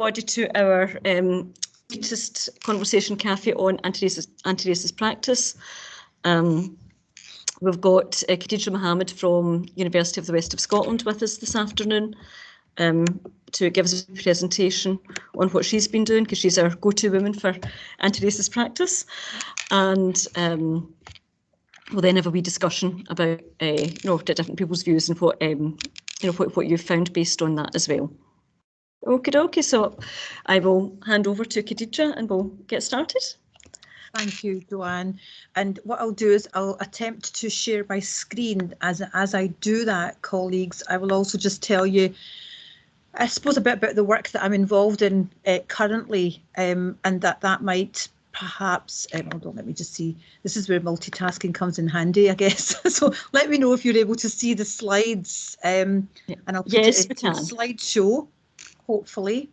Everybody to our latest conversation cafe on anti-racist practice. We've got Khadija Mohammed from University of the West of Scotland with us this afternoon to give us a presentation on what she's been doing, because she's our go-to woman for anti-racist practice. And we'll then have a wee discussion about different people's views and what what you've found based on that as well. Okay, so I will hand over to Khadija and we'll get started. Thank you, Joanne. And what I'll do is I'll attempt to share my screen. As I do that, colleagues, I will also just tell you, I suppose, a bit about the work that I'm involved in currently, and that might perhaps, hold on, let me just see. This is where multitasking comes in handy, I guess. So let me know if you're able to see the slides, and I'll put it into a slideshow. Hopefully.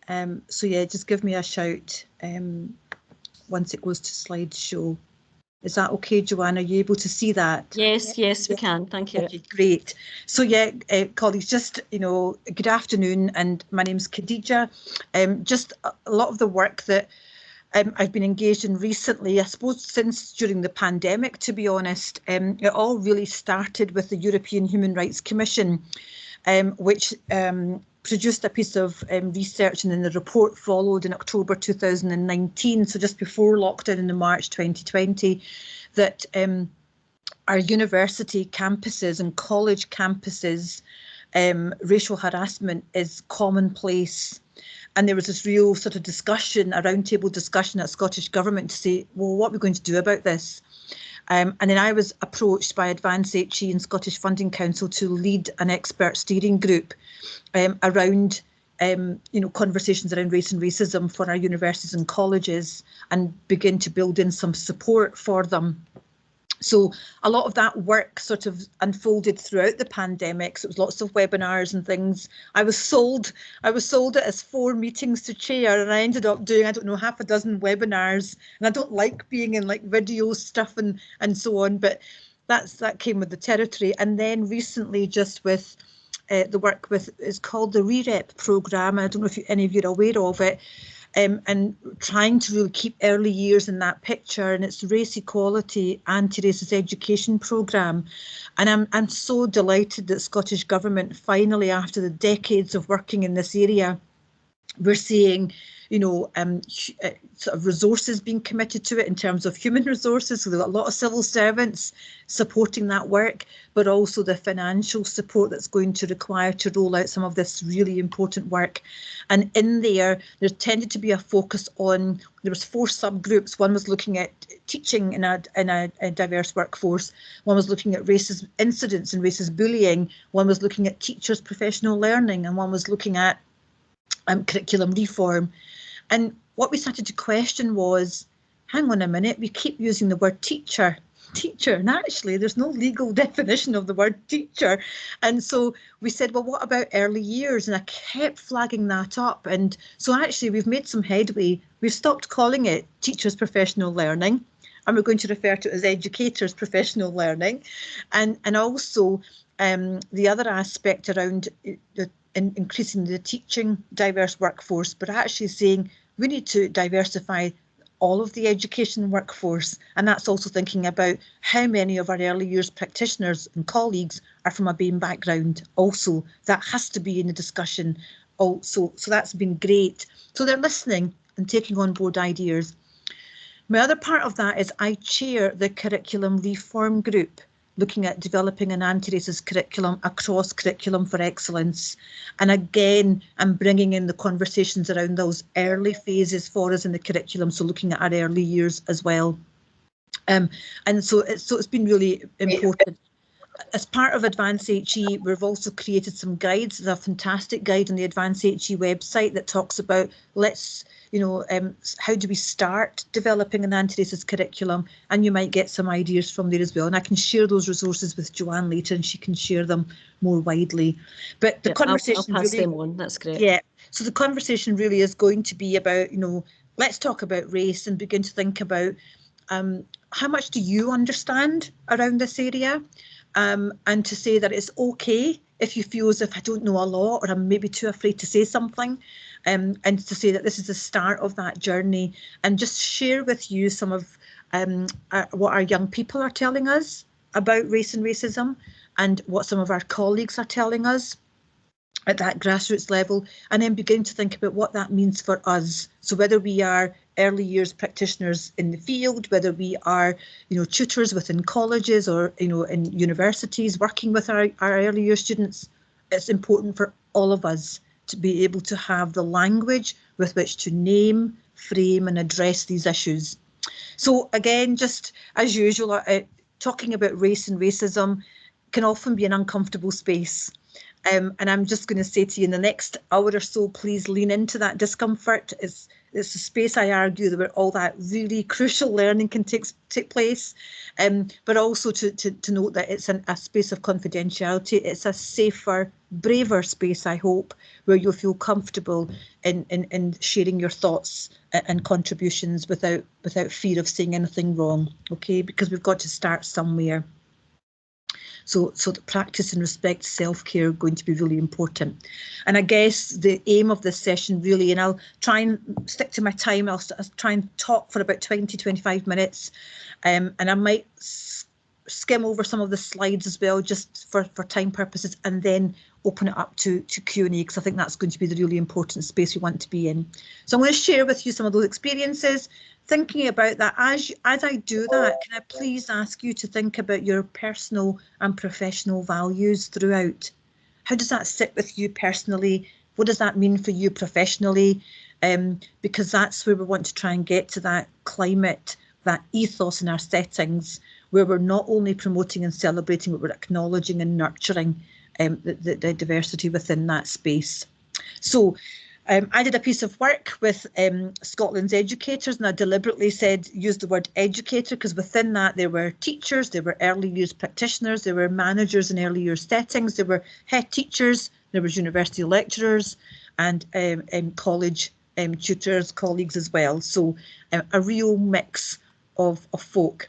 So yeah, just give me a shout once it goes to slideshow. Is that okay, Joanne? Are you able to see that? Yes, we can. Thank you. Okay, great. So yeah, colleagues, just, good afternoon, and my name's Khadija. Just a lot of the work that I've been engaged in recently, I suppose since during the pandemic, to be honest, it all really started with the European Human Rights Commission, which produced a piece of research, and then the report followed in October 2019, so just before lockdown in March 2020, that our university campuses and college campuses, racial harassment is commonplace. And there was this real sort of discussion, a roundtable discussion at Scottish Government to say, well, what are we going to do about this? And then I was approached by Advance HE and Scottish Funding Council to lead an expert steering group around conversations around race and racism for our universities and colleges, and begin to build in some support for them. So a lot of that work sort of unfolded throughout the pandemic. So it was lots of webinars and things. I was sold it as 4 meetings to chair, and I ended up doing, I don't know, half a dozen webinars. And I don't like being in like video stuff and so on, but that came with the territory. And then recently, just with the work with, it's called the REREP programme. I don't know if any of you are aware of it. And trying to really keep early years in that picture, and it's Race Equality Anti-Racist Education Programme. And I'm so delighted that Scottish Government finally, after the decades of working in this area, we're seeing, sort of resources being committed to it in terms of human resources. So they've got a lot of civil servants supporting that work, but also the financial support that's going to require to roll out some of this really important work. And in there tended to be a focus on, there was 4 subgroups. One was looking at teaching in a diverse workforce. One was looking at racist incidents and racist bullying. One was looking at teachers' professional learning, and one was looking at curriculum reform. And what we started to question was, hang on a minute, we keep using the word teacher, and actually there's no legal definition of the word teacher. And so we said, well, what about early years? And I kept flagging that up. And so actually we've made some headway. We've stopped calling it teachers' professional learning, and we're going to refer to it as educators' professional learning. And also the other aspect around increasing the teaching diverse workforce, but actually saying we need to diversify all of the education workforce. And that's also thinking about how many of our early years practitioners and colleagues are from a BAME background. Also, that has to be in the discussion also. So that's been great. So they're listening and taking on board ideas. My other part of that is I chair the curriculum reform group, looking at developing an anti-racist curriculum across Curriculum for Excellence. And again, I'm bringing in the conversations around those early phases for us in the curriculum, so looking at our early years as well. And so it's been really important. As part of Advance HE, we've also created some guides. There's a fantastic guide on the Advance HE website that talks about how do we start developing an anti-racist curriculum, and you might get some ideas from there as well. And I can share those resources with Joanne later, and she can share them more widely. But the conversation I'll pass them on. That's great. Yeah. So the conversation really is going to be about, let's talk about race and begin to think about how much do you understand around this area, and to say that it's okay if you feel as if I don't know a lot, or I'm maybe too afraid to say something, and to say that this is the start of that journey, and just share with you some of what our young people are telling us about race and racism, and what some of our colleagues are telling us at that grassroots level, and then begin to think about what that means for us. So whether we are early years practitioners in the field, whether we are, tutors within colleges, or, in universities working with our early year students, it's important for all of us to be able to have the language with which to name, frame and address these issues. So again, just as usual, talking about race and racism can often be an uncomfortable space. And I'm just going to say to you, in the next hour or so, please lean into that discomfort. It's a space, I argue, where all that really crucial learning can take place, but also to note that it's a space of confidentiality. It's a safer, braver space, I hope, where you'll feel comfortable in sharing your thoughts and contributions without fear of saying anything wrong, okay? Because we've got to start somewhere. So the practice and respect, self-care are going to be really important. And I guess the aim of this session really, and I'll try and stick to my time, I'll try and talk for about 20, 25 minutes, and I might skim over some of the slides as well, just for time purposes, and then open it up to Q&A, because I think that's going to be the really important space we want to be in. So I'm going to share with you some of those experiences. Thinking about that, as I do that, can I please ask you to think about your personal and professional values throughout? How does that sit with you personally? What does that mean for you professionally? Because that's where we want to try and get to that climate, that ethos in our settings, where we're not only promoting and celebrating, but we're acknowledging and nurturing the diversity within that space. So I did a piece of work with Scotland's educators, and I deliberately used the word educator, because within that there were teachers, there were early years practitioners, there were managers in early years settings, there were head teachers, there was university lecturers, and college tutors, colleagues as well. So a real mix of folk.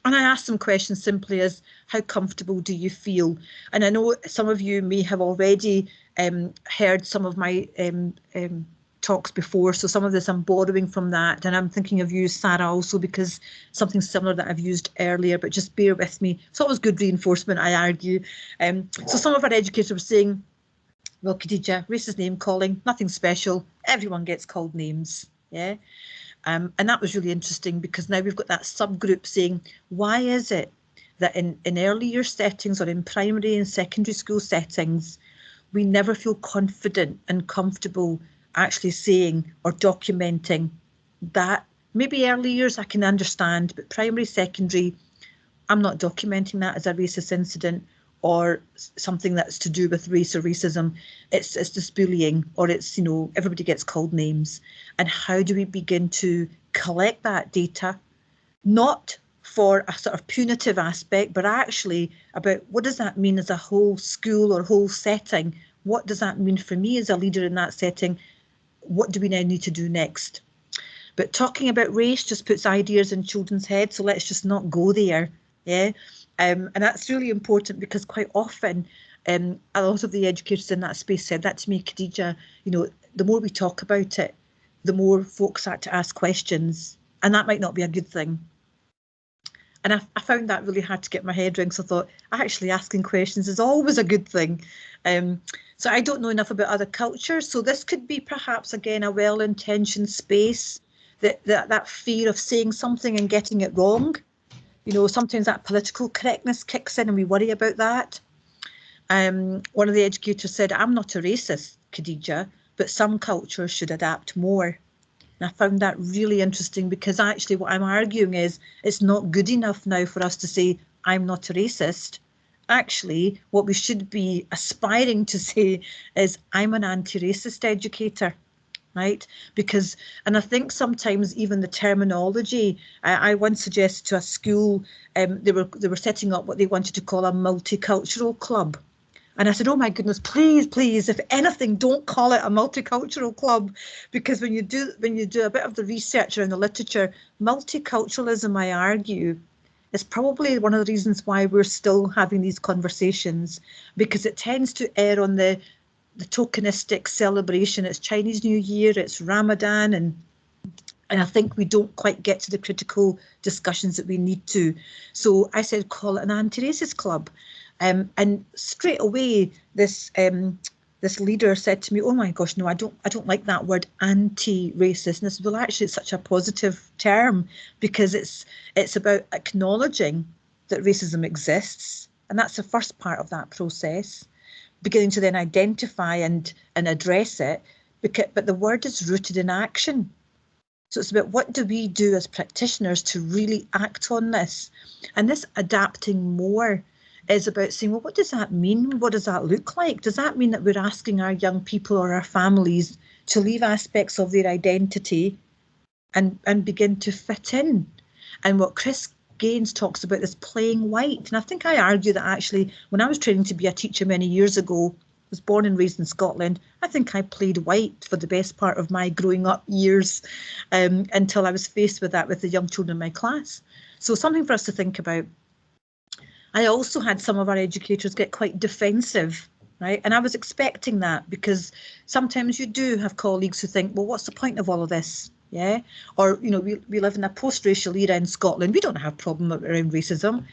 And I asked them questions simply as, how comfortable do you feel? And I know some of you may have already heard some of my talks before, so some of this I'm borrowing from that, and I'm thinking of you, Sarah, also, because something similar that I've used earlier, but just bear with me. It's always good reinforcement, I argue. So some of our educators were saying, well, Khadija, racist name calling, nothing special, everyone gets called names, yeah? And that was really interesting, because now we've got that subgroup saying, why is it that in early year settings, or in primary and secondary school settings, we never feel confident and comfortable actually saying or documenting that? Maybe early years I can understand, but primary, secondary, I'm not documenting that as a racist incident or something that's to do with race or racism. It's just bullying, or it's, everybody gets called names. And how do we begin to collect that data, not for a sort of punitive aspect, but actually about what does that mean as a whole school or whole setting? What does that mean for me as a leader in that setting? What do we now need to do next? But talking about race just puts ideas in children's heads, so let's just not go there, yeah? And that's really important, because quite often a lot of the educators in that space said that to me, Khadija, the more we talk about it, the more folks start to ask questions, and that might not be a good thing. And I found that really hard to get my head around, so I thought actually asking questions is always a good thing. So I don't know enough about other cultures, so this could be perhaps, again, a well-intentioned space, that fear of saying something and getting it wrong. Sometimes that political correctness kicks in and we worry about that. One of the educators said, I'm not a racist, Khadija, but some cultures should adapt more. And I found that really interesting, because actually what I'm arguing is it's not good enough now for us to say, I'm not a racist. Actually, what we should be aspiring to say is, I'm an anti-racist educator. Right? Because, and I think sometimes even the terminology, I once suggested to a school, they were setting up what they wanted to call a multicultural club. And I said, oh my goodness, please, if anything, don't call it a multicultural club, because when you do a bit of the research around the literature, multiculturalism, I argue, is probably one of the reasons why we're still having these conversations, because it tends to err on the tokenistic celebration. It's Chinese New Year, it's Ramadan, and I think we don't quite get to the critical discussions that we need to. So I said, call it an anti-racist club. And straight away, this leader said to me, "Oh my gosh, no, I don't like that word anti-racist." And I said, well, actually, it's such a positive term, because it's about acknowledging that racism exists, and that's the first part of that process, beginning to then identify and address it. But the word is rooted in action. So it's about what do we do as practitioners to really act on this? And this adapting more is about saying, well, what does that mean? What does that look like? Does that mean that we're asking our young people or our families to leave aspects of their identity and begin to fit in? And what Chris Gaines talks about is playing white. And I think I argue that actually, when I was training to be a teacher many years ago, I was born and raised in Scotland, I think I played white for the best part of my growing up years, until I was faced with that with the young children in my class. So something for us to think about. I also had some of our educators get quite defensive, right? And I was expecting that, because sometimes you do have colleagues who think, well, what's the point of all of this? Yeah. Or, you know, we live in a post-racial era in Scotland. We don't have a problem around racism.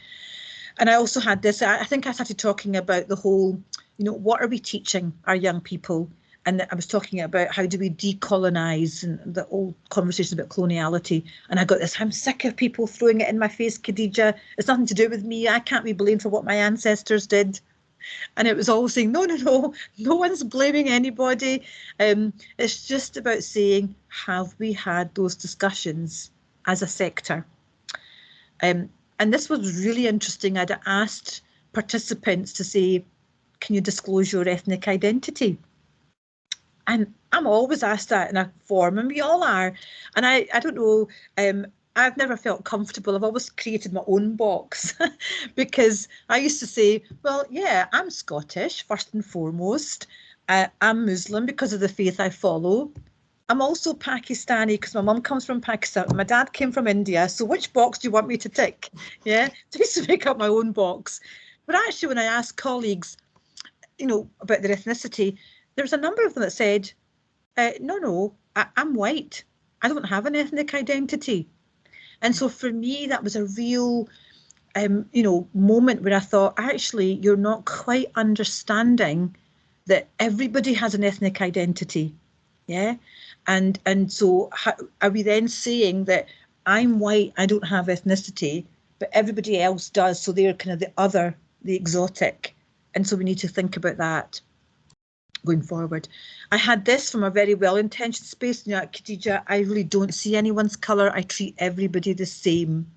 And I also had this, I think I started talking about the whole, you know, what are we teaching our young people? And I was talking about how do we decolonise, and the old conversations about coloniality. And I got this, I'm sick of people throwing it in my face, Khadija. It's nothing to do with me. I can't be blamed for what my ancestors did. And it was all saying, no one's blaming anybody. It's just about saying, have we had those discussions as a sector? And this was really interesting. I'd asked participants to say, can you disclose your ethnic identity? And I'm always asked that in a forum, and we all are. And I don't know, I've never felt comfortable. I've always created my own box because I used to say, well, yeah, I'm Scottish, first and foremost. I'm Muslim because of the faith I follow. I'm also Pakistani because my mum comes from Pakistan. My dad came from India. So which box do you want me to tick? Yeah, so I used to make up my own box. But actually, when I asked colleagues, you know, about their ethnicity, there was a number of them that said, no, I'm white. I don't have an ethnic identity. And so for me, that was a real, you know, moment where I thought, actually, you're not quite understanding that everybody has an ethnic identity. Yeah. And so how, are we then saying that I'm white, I don't have ethnicity, but everybody else does. So they're kind of the other, the exotic. And so we need to think about that going forward. I had this from a very well-intentioned space. You know, Khadija, I really don't see anyone's colour. I treat everybody the same.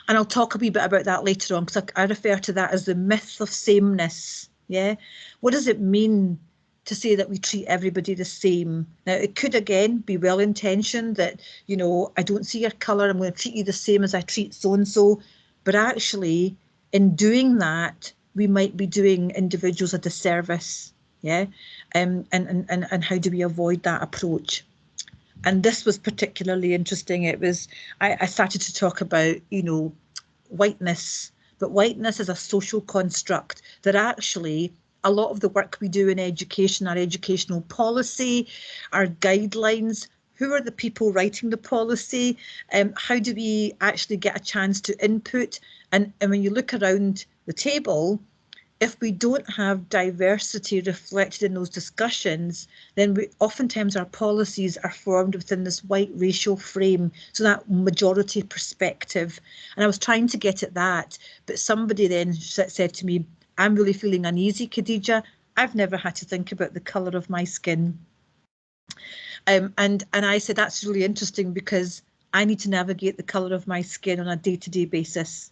And I'll talk a wee bit about that later on, because I refer to that as the myth of sameness. Yeah. What does it mean to say that we treat everybody the same? Now, it could, again, be well-intentioned that, you know, I don't see your colour, I'm going to treat you the same as I treat so-and-so. But actually, in doing that, we might be doing individuals a disservice. Yeah, and how do we avoid that approach? And this was particularly interesting. It was, I started to talk about, you know, whiteness, but whiteness is a social construct that actually a lot of the work we do in education, our educational policy, our guidelines, who are the people writing the policy? How do we actually get a chance to input? And when you look around the table, if we don't have diversity reflected in those discussions, then oftentimes our policies are formed within this white racial frame, so that majority perspective. And I was trying to get at that, but somebody then said to me, I'm really feeling uneasy, Khadija. I've never had to think about the colour of my skin. And I said, that's really interesting, because I need to navigate the colour of my skin on a day-to-day basis.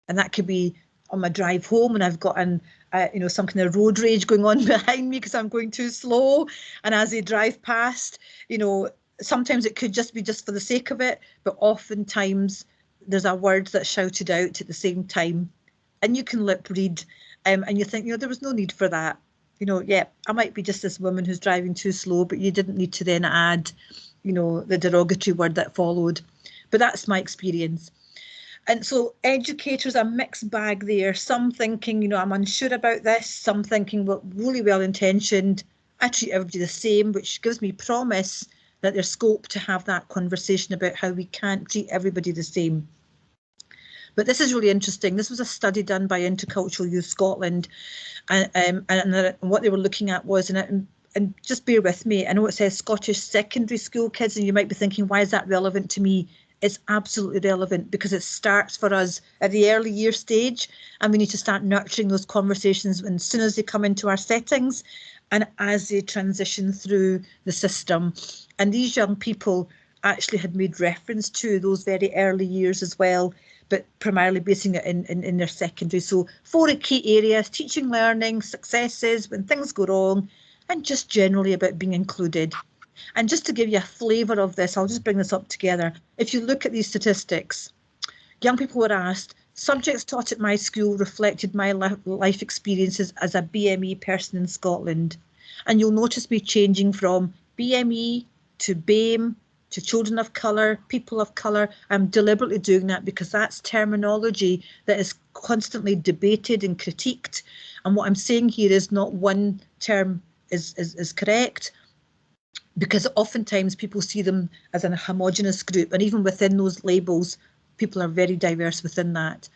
And that could be on my drive home, and I've got you know, some kind of road rage going on behind me because I'm going too slow. And as they drive past, you know, sometimes it could just be just for the sake of it, but oftentimes there's a word that's shouted out at the same time, and you can lip read, and you think, you know, there was no need for that. You know, yeah, I might be just this woman who's driving too slow, but you didn't need to then add, you know, the derogatory word that followed. But that's my experience. And so educators, a mixed bag there, some thinking, you know, I'm unsure about this, some thinking, well, really well intentioned, I treat everybody the same, which gives me promise that there's scope to have that conversation about how we can't treat everybody the same. But this is really interesting. This was a study done by Intercultural Youth Scotland, and what they were looking at was, and just bear with me, I know it says Scottish secondary school kids, and you might be thinking, why is that relevant to me? It's absolutely relevant because it starts for us at the early year stage, and we need to start nurturing those conversations as soon as they come into our settings and as they transition through the system. And these young people actually had made reference to those very early years as well, but primarily basing it in their secondary. So 4 key areas: teaching, learning, successes, when things go wrong, and just generally about being included. And just to give you a flavour of this, I'll just bring this up together. If you look at these statistics, young people were asked, subjects taught at my school reflected my life experiences as a BME person in Scotland. And you'll notice me changing from BME to BAME to children of colour, people of colour. I'm deliberately doing that because that's terminology that is constantly debated and critiqued. And what I'm saying here is not one term is correct, because oftentimes people see them as a homogenous group, and even within those labels, people are very diverse within that.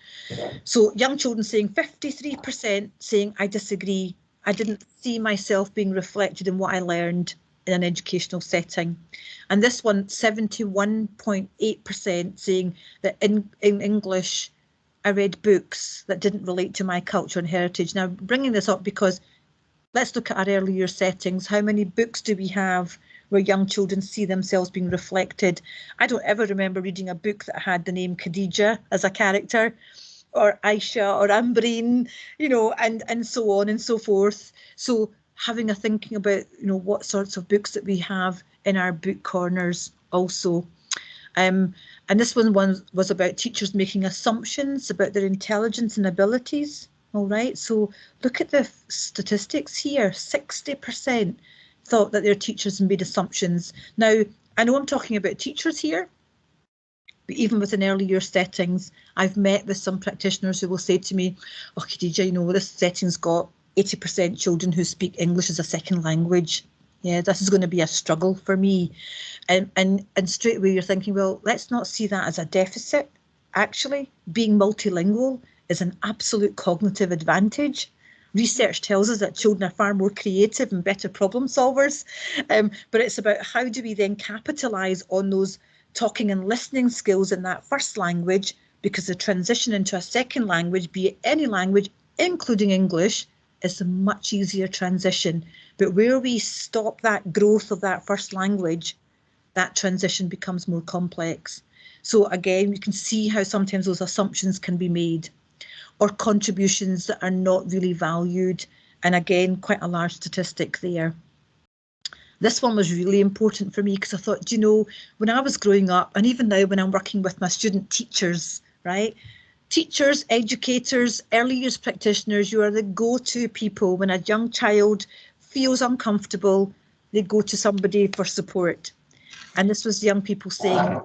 So young children saying 53% saying, I disagree. I didn't see myself being reflected in what I learned in an educational setting. And this one, 71.8% saying that in English, I read books that didn't relate to my culture and heritage. Now, bringing this up because let's look at our early year settings. How many books do we have where young children see themselves being reflected? I don't ever remember reading a book that had the name Khadija as a character, or Aisha or Ambreen, you know, and so on and so forth. So having a thinking about, you know, what sorts of books that we have in our book corners also. And this one was about teachers making assumptions about their intelligence and abilities. All right, so look at the statistics here. 60% thought that their teachers made assumptions. Now, I know I'm talking about teachers here, but even within early year settings, I've met with some practitioners who will say to me, oh, Khadija, you know, this setting's got 80% children who speak English as a second language. Yeah, this is going to be a struggle for me. And straight away you're thinking, well, let's not see that as a deficit. Actually, being multilingual is an absolute cognitive advantage. Research tells us that children are far more creative and better problem solvers. But it's about how do we then capitalise on those talking and listening skills in that first language, because the transition into a second language, be it any language, including English, is a much easier transition. But where we stop that growth of that first language, that transition becomes more complex. So again, you can see how sometimes those assumptions can be made, or contributions that are not really valued. And again, quite a large statistic there. This one was really important for me because I thought, you know, when I was growing up, and even now when I'm working with my student teachers, right? Teachers, educators, early years practitioners, you are the go-to people. When a young child feels uncomfortable, they go to somebody for support. And this was young people saying,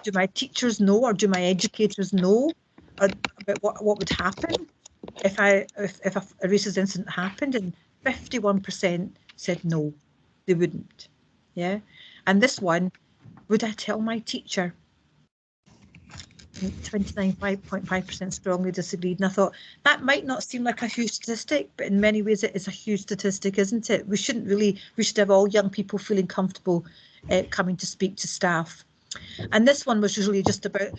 do my teachers know, or do my educators know about what would happen if a racist incident happened? And 51% said no, they wouldn't. Yeah. And this one, would I tell my teacher? 29.5% strongly disagreed. And I thought that might not seem like a huge statistic, but in many ways it is a huge statistic, isn't it? We should have all young people feeling comfortable coming to speak to staff. And this one was really just about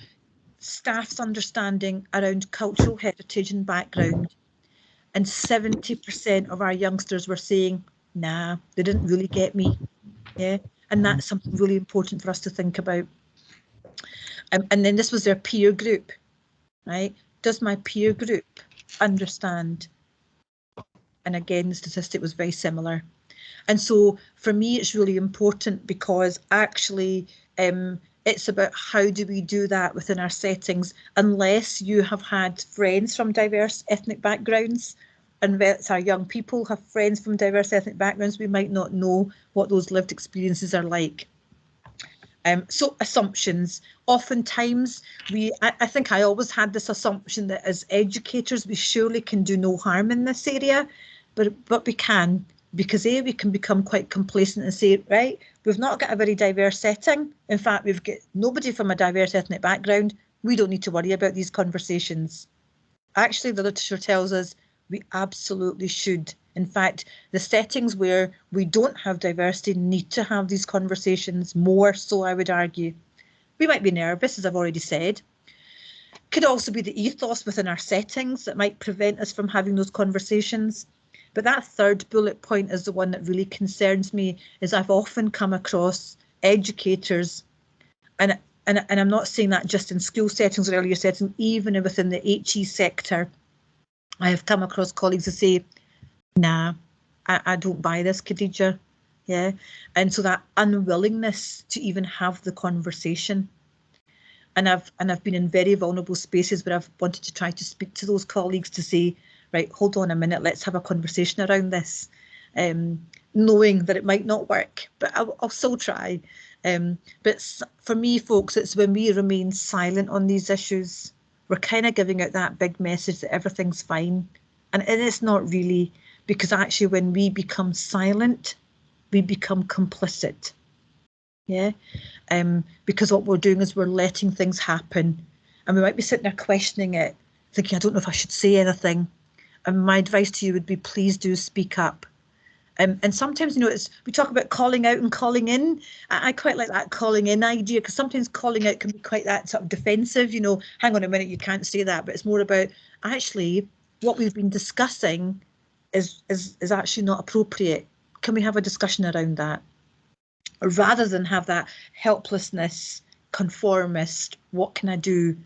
staff's understanding around cultural heritage and background. And 70% of our youngsters were saying, nah, they didn't really get me. Yeah. And that's something really important for us to think about. And then this was their peer group, right? Does my peer group understand? And again, the statistic was very similar. And so for me, it's really important because actually it's about how do we do that within our settings, unless you have had friends from diverse ethnic backgrounds, and our young people have friends from diverse ethnic backgrounds, we might not know what those lived experiences are like. So assumptions. Oftentimes, I think I always had this assumption that as educators, we surely can do no harm in this area, but we can, because we can become quite complacent and say, right, we've not got a very diverse setting. In fact, we've got nobody from a diverse ethnic background. We don't need to worry about these conversations. Actually, the literature tells us we absolutely should. In fact, the settings where we don't have diversity need to have these conversations more so, I would argue. We might be nervous, as I've already said. Could also be the ethos within our settings that might prevent us from having those conversations. But that third bullet point is the one that really concerns me, is I've often come across educators, and I'm not saying that just in school settings or earlier settings, even within the HE sector, I have come across colleagues who say, nah, I don't buy this, Khadija. Yeah. And so that unwillingness to even have the conversation. And I've been in very vulnerable spaces where I've wanted to try to speak to those colleagues to say, right, hold on a minute, let's have a conversation around this. Knowing that it might not work, but I'll still try. But for me, folks, it's when we remain silent on these issues, we're kind of giving out that big message that everything's fine. And it's not really, because actually when we become silent, we become complicit. Yeah, because what we're doing is we're letting things happen, and we might be sitting there questioning it, thinking, I don't know if I should say anything. And my advice to you would be, please do speak up. And sometimes, you know, we talk about calling out and calling in. I quite like that calling in idea, because sometimes calling out can be quite that sort of defensive, you know, hang on a minute, you can't say that. But it's more about actually what we've been discussing is actually not appropriate. Can we have a discussion around that? Rather than have that helplessness, conformist, what can I do,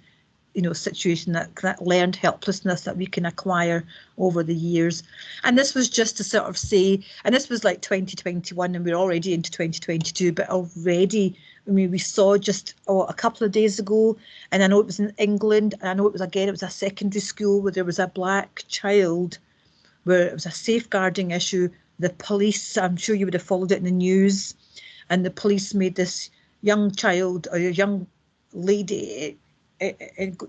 you know, situation, that learned helplessness that we can acquire over the years. And this was just to sort of say, and this was like 2021 and we're already into 2022, but already, I mean, we saw just a couple of days ago, and I know it was in England, and I know it was a secondary school where there was a black child, where it was a safeguarding issue. The police, I'm sure you would have followed it in the news, and the police made this young child, or a young lady,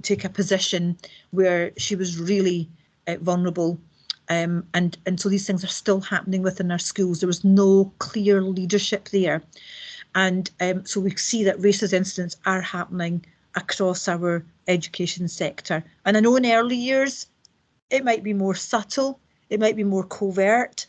take a position where she was really vulnerable. And so these things are still happening within our schools. There was no clear leadership there. And so we see that racist incidents are happening across our education sector. And I know in early years, it might be more subtle, it might be more covert,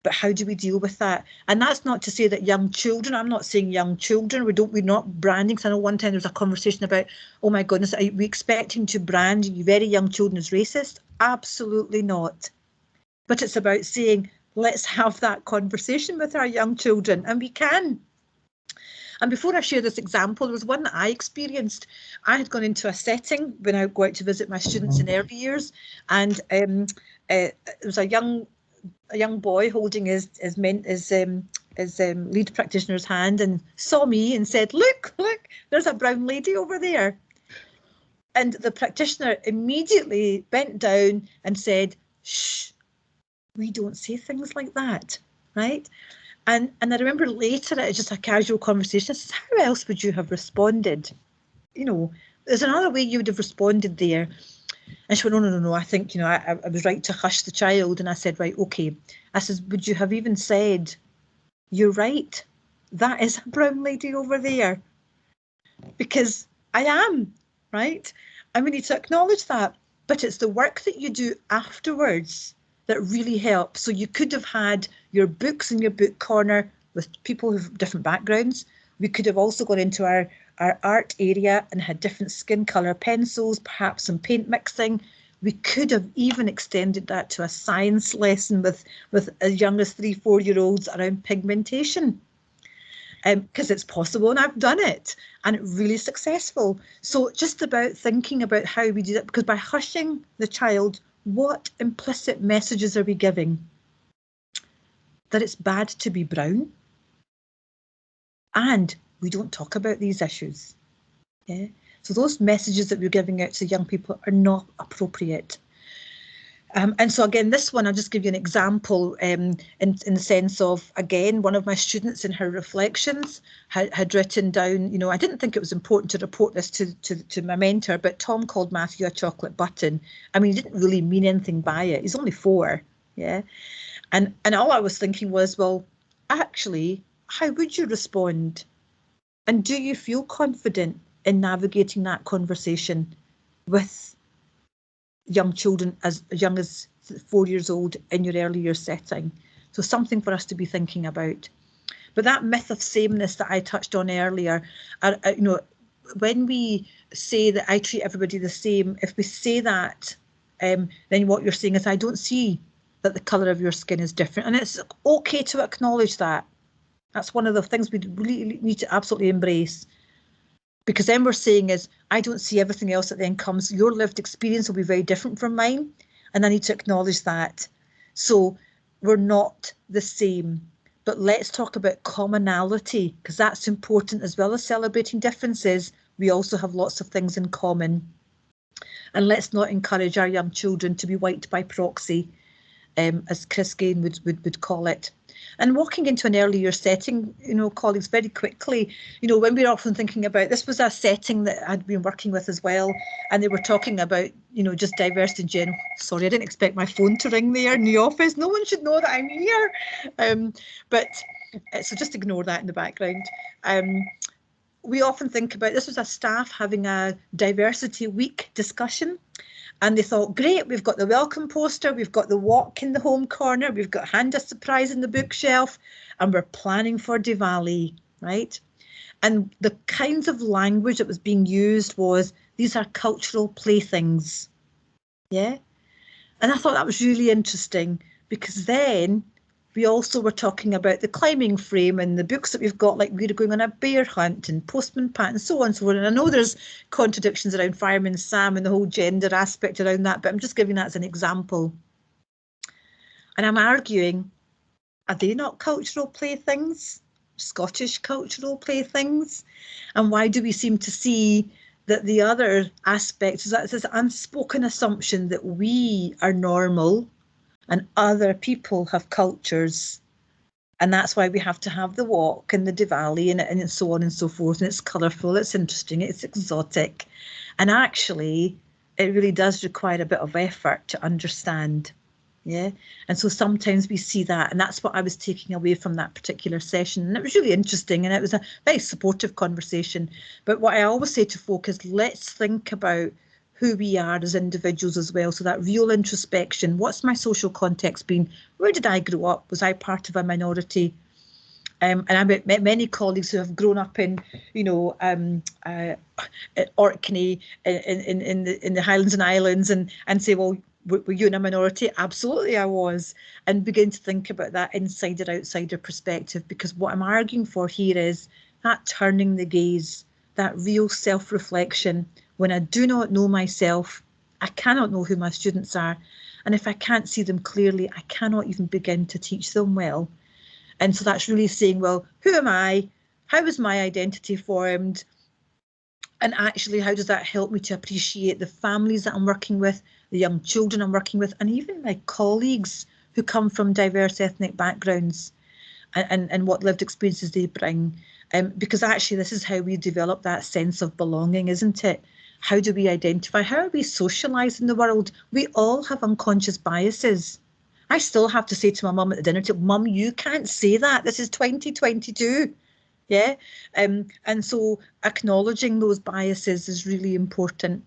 but how do we deal with that? And that's not to say that young children, I'm not saying young children, we're not branding, because I know one time there was a conversation about, oh my goodness, are we expecting to brand very young children as racist? Absolutely not. But it's about saying, let's have that conversation with our young children, and we can. And before I share this example, there was one that I experienced. I had gone into a setting when I go out to visit my students in early years, and it was a young boy holding his lead practitioner's hand, and saw me and said, look, there's a brown lady over there. And the practitioner immediately bent down and said, shh, we don't say things like that, right? And I remember later, it was just a casual conversation. I said, how else would you have responded? You know, there's another way you would have responded there. And she went, no, I think, you know, I was right to hush the child. And I said, right, okay. I said, would you have even said, you're right, that is a brown lady over there? Because I am, right? And we need to acknowledge that. But it's the work that you do afterwards that really helps. So you could have had your books in your book corner with people who have different backgrounds. We could have also gone into our art area and had different skin colour pencils, perhaps some paint mixing. We could have even extended that to a science lesson with as young as 3-4-year-olds around pigmentation. Because it's possible, and I've done it, and it's really successful. So just about thinking about how we do that, because by hushing the child, what implicit messages are we giving? That it's bad to be brown, and we don't talk about these issues. Yeah. So those messages that we're giving out to young people are not appropriate. And so again, this one, I'll just give you an example in the sense of, again, one of my students in her reflections had written down, you know, I didn't think it was important to report this to my mentor, but Tom called Matthew a chocolate button. I mean, he didn't really mean anything by it. He's only 4, yeah. And all I was thinking was, well, actually, how would you respond? And do you feel confident in navigating that conversation with young children as young as 4 years old in your early years setting? So something for us to be thinking about. But that myth of sameness that I touched on earlier, you know, when we say that I treat everybody the same, if we say that, then what you're saying is, I don't see that the colour of your skin is different. And it's okay to acknowledge that. That's one of the things we really need to absolutely embrace. Because then we're saying is, I don't see everything else that then comes. Your lived experience will be very different from mine. And I need to acknowledge that. So we're not the same. But let's talk about commonality, because that's important. As well as celebrating differences, we also have lots of things in common. And let's not encourage our young children to be white by proxy, as Chris Gain would call it. And walking into an earlier setting, you know, colleagues, very quickly, you know, when we're often thinking about, this was a setting that I'd been working with as well, and they were talking about, you know, just diversity in general. Sorry, I didn't expect my phone to ring there in the office. No one should know that I'm here. But so just ignore that in the background. We often think about, this was a staff having a diversity week discussion. And they thought, great, we've got the welcome poster, we've got the walk in the home corner, we've got hand a surprise in the bookshelf, and we're planning for Diwali, right? And the kinds of language that was being used was, these are cultural playthings, yeah? And I thought that was really interesting, because then we also were talking about the climbing frame and the books that we've got, like we're going on a bear hunt and Postman Pat and so on and so on. And I know there's contradictions around Fireman Sam and the whole gender aspect around that, but I'm just giving that as an example. And I'm arguing, are they not cultural playthings? Scottish cultural playthings? And why do we seem to see that the other aspect is that this unspoken assumption that we are normal and other people have cultures, and that's why we have to have the walk and the Diwali and so on and so forth, and it's colourful, it's interesting, it's exotic, and actually it really does require a bit of effort to understand, yeah? And so sometimes we see that, and that's what I was taking away from that particular session, and it was really interesting, and it was a very supportive conversation. But what I always say to folk is, let's think about who we are as individuals as well. So that real introspection, what's my social context been? Where did I grow up? Was I part of a minority? And I met many colleagues who have grown up in, you know, Orkney, in the Highlands and Islands, and say, well, were you in a minority? Absolutely, I was. And begin to think about that insider-outsider perspective, because what I'm arguing for here is that turning the gaze, that real self-reflection. When I do not know myself, I cannot know who my students are. And if I can't see them clearly, I cannot even begin to teach them well. And so that's really saying, well, who am I? How is my identity formed? And actually, how does that help me to appreciate the families that I'm working with, the young children I'm working with, and even my colleagues who come from diverse ethnic backgrounds, and what lived experiences they bring. Because actually, this is how we develop that sense of belonging, isn't it? How do we identify? How are we socialised in the world? We all have unconscious biases. I still have to say to my mum at the dinner table, Mum, you can't say that. This is 2022. Yeah. And so acknowledging those biases is really important.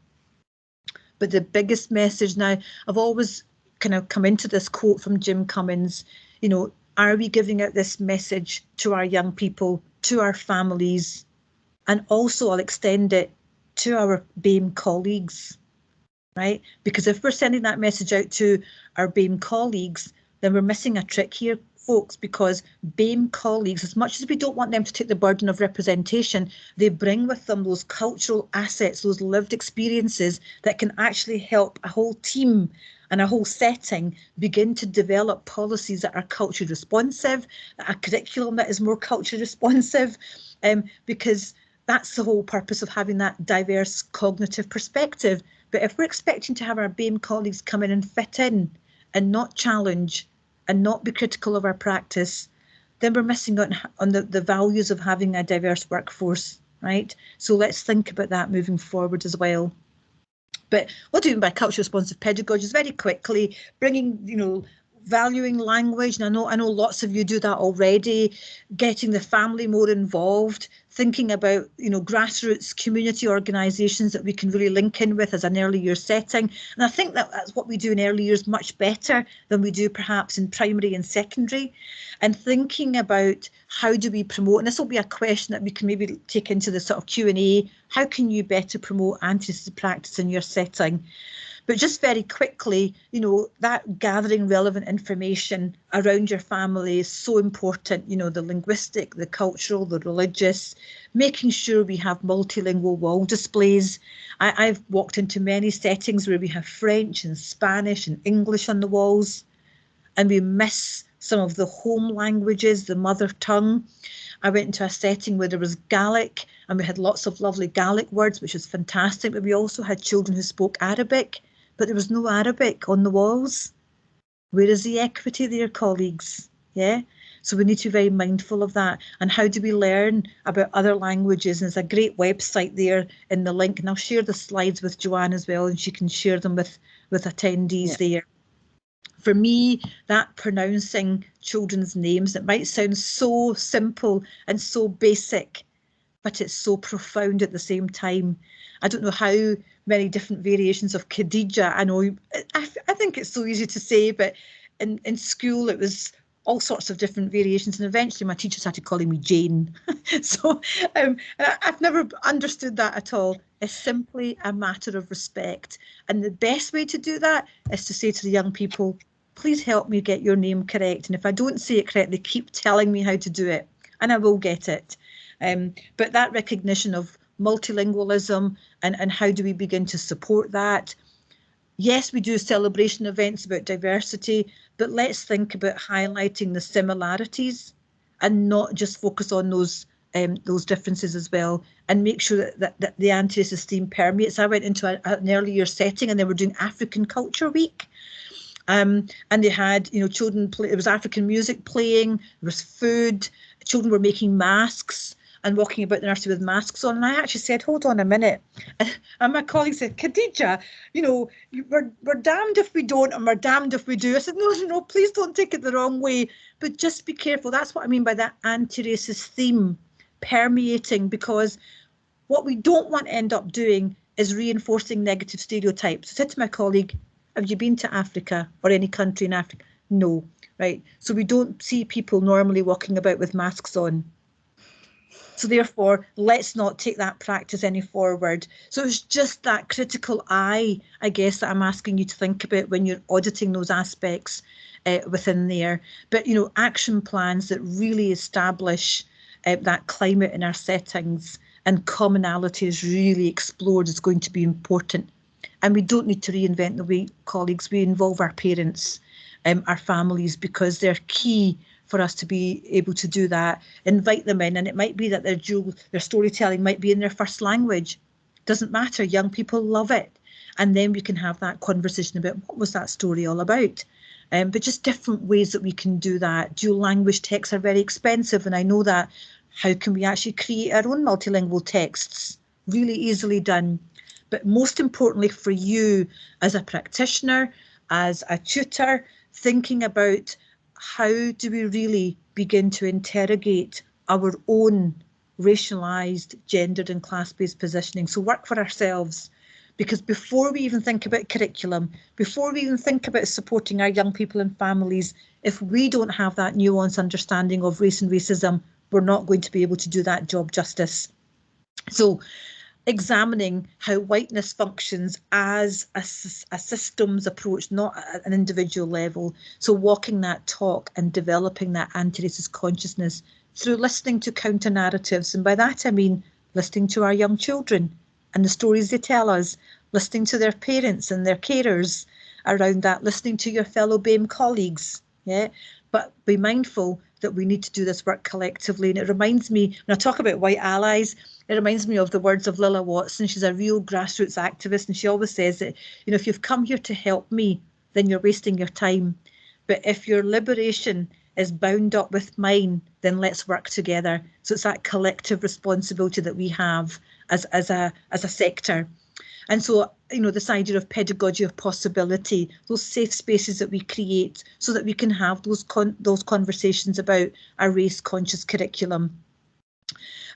But the biggest message now, I've always kind of come into this quote from Jim Cummins, you know, are we giving out this message to our young people, to our families? And also I'll extend it to our BAME colleagues, right? Because if we're sending that message out to our BAME colleagues, then we're missing a trick here, folks, because BAME colleagues, as much as we don't want them to take the burden of representation, they bring with them those cultural assets, those lived experiences that can actually help a whole team and a whole setting begin to develop policies that are culture responsive, a curriculum that is more culture responsive, because that's the whole purpose of having that diverse cognitive perspective, But if we're expecting to have our BAME colleagues come in and fit in and not challenge and not be critical of our practice, then we're missing out on the values of having a diverse workforce, right? So let's think about that moving forward as well. But what do we mean by culturally responsive pedagogy is very quickly bringing, valuing language, and I know lots of you do that already, getting the family more involved, thinking about, grassroots community organisations that we can really link in with as an early years setting. And I think that's what we do in early years much better than we do perhaps in primary and secondary. And thinking about how do we promote, and this will be a question that we can maybe take into the sort of Q&A, how can you better promote anti-racist practice in your setting? But just very quickly, that gathering relevant information around your family is so important, the linguistic, the cultural, the religious, making sure we have multilingual wall displays. I've walked into many settings where we have French and Spanish and English on the walls, and we miss some of the home languages, the mother tongue. I went into a setting where there was Gaelic, and we had lots of lovely Gaelic words, which was fantastic, but we also had children who spoke Arabic. But there was no Arabic on the walls. Where is the equity there, colleagues? Yeah. So we need to be very mindful of that. And how do we learn about other languages? And there's a great website there in the link. And I'll share the slides with Joanne as well, and she can share them with attendees there. For me, that pronouncing children's names, it might sound so simple and so basic, but it's so profound at the same time. I don't know how many different variations of Khadija. I know, I think it's so easy to say, but in school it was all sorts of different variations, and eventually my teachers started calling me Jane. So I've never understood that at all. It's simply a matter of respect. And the best way to do that is to say to the young people, please help me get your name correct. And if I don't say it correctly, keep telling me how to do it, and I will get it. But that recognition of multilingualism and how do we begin to support that? Yes, we do celebration events about diversity, but let's think about highlighting the similarities and not just focus on those differences as well, and make sure that the anti-racist theme permeates. I went into an early year setting and they were doing African Culture Week. And they had, children play, there was African music playing, there was food, children were making masks and walking about the nursery with masks on. And I actually said, hold on a minute. And my colleague said, Khadija, we're damned if we don't and we're damned if we do. I said, no, please don't take it the wrong way, but just be careful. That's what I mean by that anti-racist theme permeating, because what we don't want to end up doing is reinforcing negative stereotypes. I said to my colleague, have you been to Africa or any country in Africa? No, right? So we don't see people normally walking about with masks on. So therefore, let's not take that practice any forward. So it's just that critical eye, I guess, that I'm asking you to think about when you're auditing those aspects within there. But, action plans that really establish that climate in our settings and commonality is really explored is going to be important. And we don't need to reinvent the way, colleagues, we involve our parents, our families, because they're key for us to be able to do that. Invite them in, and it might be that their storytelling might be in their first language. Doesn't matter, young people love it. And then we can have that conversation about what was that story all about. But just different ways that we can do that. Dual language texts are very expensive, and I know that. How can we actually create our own multilingual texts? Really easily done. But most importantly for you as a practitioner, as a tutor, thinking about how do we really begin to interrogate our own racialised, gendered and class-based positioning. So work for ourselves, because before we even think about curriculum, before we even think about supporting our young people and families, if we don't have that nuanced understanding of race and racism, we're not going to be able to do that job justice. So examining how whiteness functions as a systems approach, not at an individual level. So walking that talk and developing that anti-racist consciousness through listening to counter narratives. And by that I mean listening to our young children and the stories they tell us, listening to their parents and their carers around that, listening to your fellow BAME colleagues. Yeah, but be mindful that we need to do this work collectively. And it reminds me, when I talk about white allies, it reminds me of the words of Lilla Watson. She's a real grassroots activist, and she always says that, you know, if you've come here to help me, then you're wasting your time. But if your liberation is bound up with mine, then let's work together. So it's that collective responsibility that we have as a sector. And so, you know, this idea of pedagogy of possibility, those safe spaces that we create so that we can have those conversations about our race-conscious curriculum.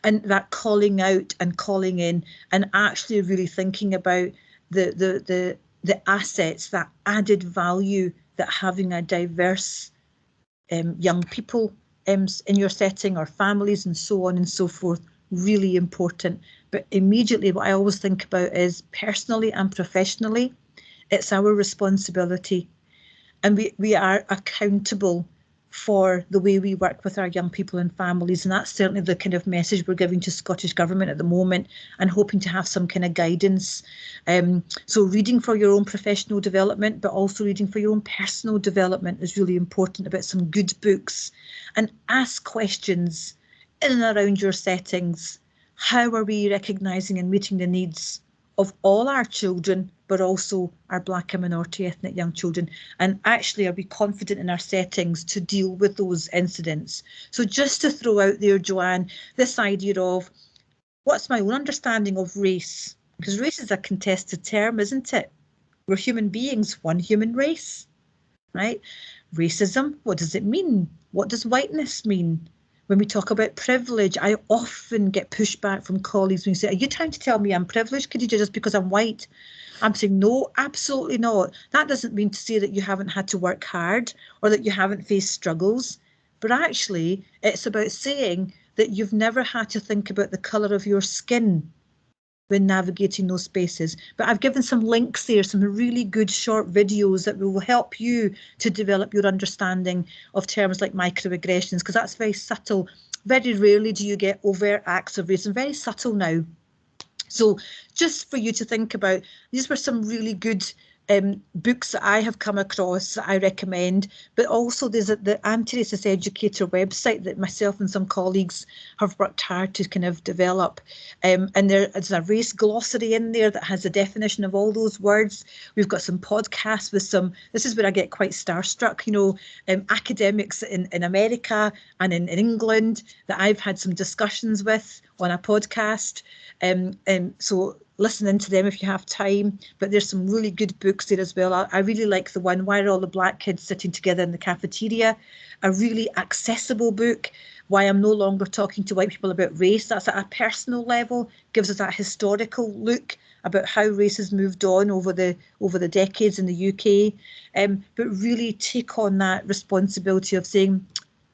And that calling out and calling in, and actually really thinking about the assets, that added value that having a diverse young people in your setting, or families and so on and so forth, really important. But immediately what I always think about is, personally and professionally, it's our responsibility, and we are accountable for the way we work with our young people and families. And that's certainly the kind of message we're giving to Scottish Government at the moment, and hoping to have some kind of guidance. So reading for your own professional development, but also reading for your own personal development is really important, about some good books, and ask questions in and around your settings. How are we recognising and meeting the needs of all our children, but also our Black and minority ethnic young children? And actually, are we confident in our settings to deal with those incidents? So just to throw out there, Joanne, this idea of what's my own understanding of race? Because race is a contested term, isn't it? We're human beings, one human race, right? Racism, what does it mean? What does whiteness mean? When we talk about privilege, I often get pushback from colleagues when you say, are you trying to tell me I'm privileged, Khadija, just because I'm white? I'm saying, no, absolutely not. That doesn't mean to say that you haven't had to work hard or that you haven't faced struggles. But actually, it's about saying that you've never had to think about the colour of your skin when navigating those spaces. But I've given some links there, some really good short videos that will help you to develop your understanding of terms like microaggressions, because that's very subtle. Very rarely do you get overt acts of racism, very subtle now. So just for you to think about, these were some really good books that I have come across that I recommend, but also there's the Anti-Racist Educator website that myself and some colleagues have worked hard to kind of develop. And there's a race glossary in there that has a definition of all those words. We've got some podcasts with some, this is where I get quite starstruck, you know, academics in America and in England that I've had some discussions with on a podcast. So listen into them if you have time, but there's some really good books there as well. I really like the one, Why Are All the Black Kids Sitting Together in the Cafeteria? A really accessible book. Why I'm No Longer Talking to White People About Race. That's at a personal level, gives us that historical look about how race has moved on over the decades in the UK. But really take on that responsibility of saying,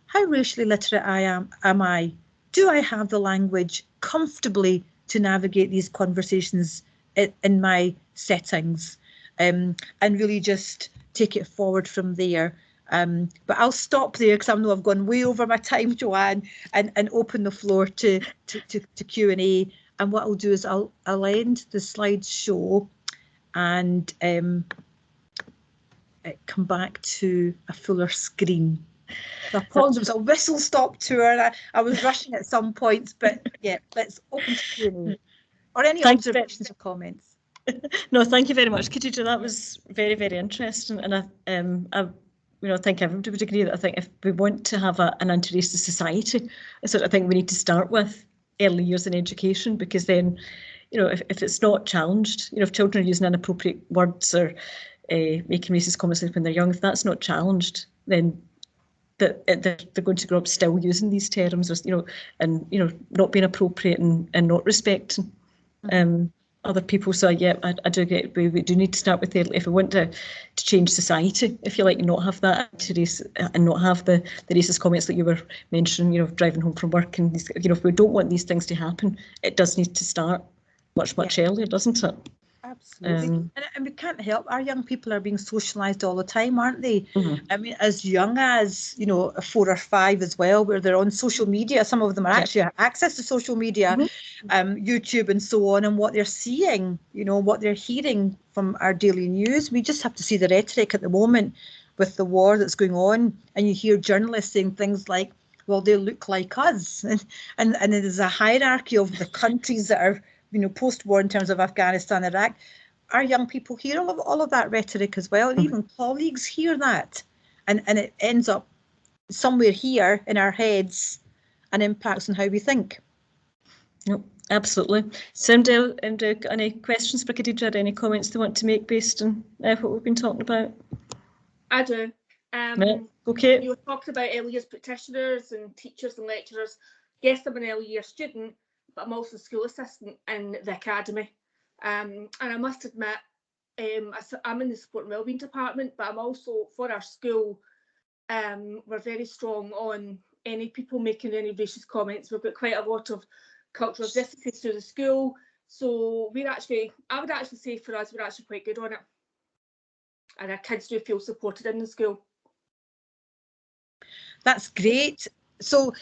how racially literate am I? Do I have the language comfortably to navigate these conversations in my settings, and really just take it forward from there. But I'll stop there because I know I've gone way over my time, Joanne, and open the floor to Q&A. And what I'll do is I'll end the slideshow and come back to a fuller screen. So apologies, it was a whistle-stop tour. I was rushing at some points, but yeah, let's open to Q&A. Or any observations or comments. No, thank you very much, Khadija. That was very, very interesting. And I think everybody would agree that I think if we want to have an anti-racist society, I think we need to start with early years in education, because then, you know, if it's not challenged, you know, if children are using inappropriate words or making racist comments when they're young, if that's not challenged, then that they're going to grow up still using these terms, or, you know, and, you know, not being appropriate and not respecting other people. So yeah, I do get, we do need to start with if we want to change society, if you like, and not have that anti-race and not have the racist comments that you were mentioning, you know, driving home from work, and these, you know, if we don't want these things to happen, it does need to start much earlier, doesn't it? Absolutely. And we can't help, our young people are being socialised all the time, aren't they? Mm-hmm. I mean, as young as, you know, 4 or 5 as well, where they're on social media. Some of them are actually have access to social media, YouTube and so on, and what they're seeing, you know, what they're hearing from our daily news. We just have to see the rhetoric at the moment with the war that's going on, and you hear journalists saying things like, well, they look like us, and there's a hierarchy of the countries that are, you know, post-war in terms of Afghanistan, Iraq. Our young people hear all of that rhetoric as well, and even colleagues hear that, and it ends up somewhere here in our heads and impacts on how we think. Yep, absolutely. Simdale, any questions for Khadija? Any comments they want to make based on what we've been talking about? I do. Okay. You were talking about early years practitioners and teachers and lecturers. Yes, I'm an early years student, but I'm also a school assistant in the academy. And I must admit, I'm in the support and wellbeing department, but I'm also, for our school, we're very strong on any people making any racist comments. We've got quite a lot of cultural differences through the school. So I would actually say for us, we're actually quite good on it. And our kids do feel supported in the school. That's great. So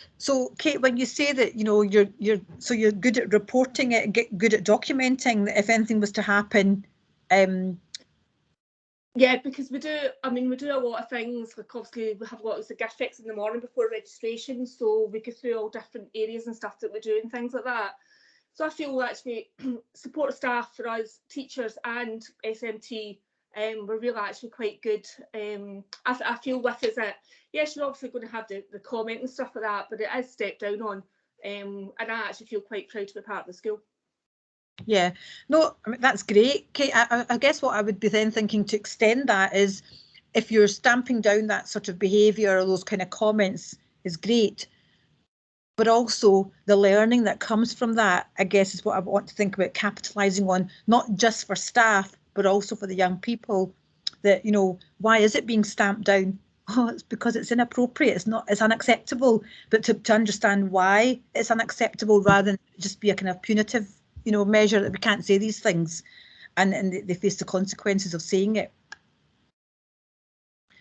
Kate, when you say that, you know, you're good at reporting it, good at documenting that if anything was to happen. Yeah, because we do a lot of things. Like obviously we have lots of gift fix in the morning before registration, so we go through all different areas and stuff that we do and things like that. So I feel actually support staff for us, teachers and SMT, we're really actually quite good. I feel with us that, yes, you're obviously going to have the comment and stuff like that, but it is stepped down on, and I actually feel quite proud to be part of the school. Yeah, no, I mean, that's great, Kate. I guess what I would be then thinking to extend that is, if you're stamping down that sort of behaviour or those kind of comments is great, but also the learning that comes from that, I guess, is what I want to think about capitalising on, not just for staff, but also for the young people. That, you know, why is it being stamped down? Oh, it's because it's inappropriate. It's unacceptable. But to understand why it's unacceptable, rather than just be a kind of punitive, you know, measure that we can't say these things, and they face the consequences of saying it.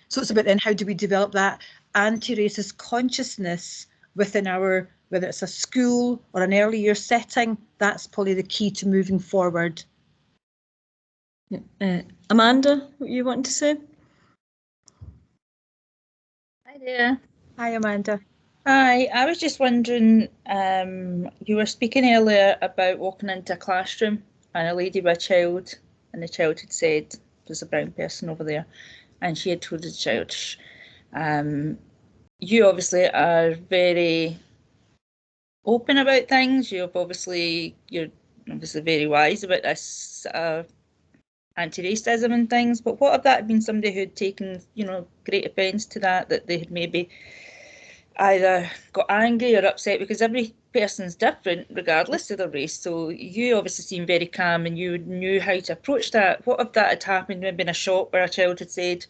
So it's about then, how do we develop that anti-racist consciousness within our, whether it's a school or an early year setting? That's probably the key to moving forward. Amanda, what you want to say? Hi there. Hi, Amanda. Hi, I was just wondering, you were speaking earlier about walking into a classroom and a lady with a child, and the child had said, there's a brown person over there, and she had told the child, you obviously are very open about things. You're obviously very wise about this anti-racism and things, but what if that had been somebody who'd taken, you know, great offence to that they had maybe either got angry or upset, because every person's different regardless of their race. So you obviously seem very calm and you knew how to approach that. What if that had happened maybe in a shop where a child had said,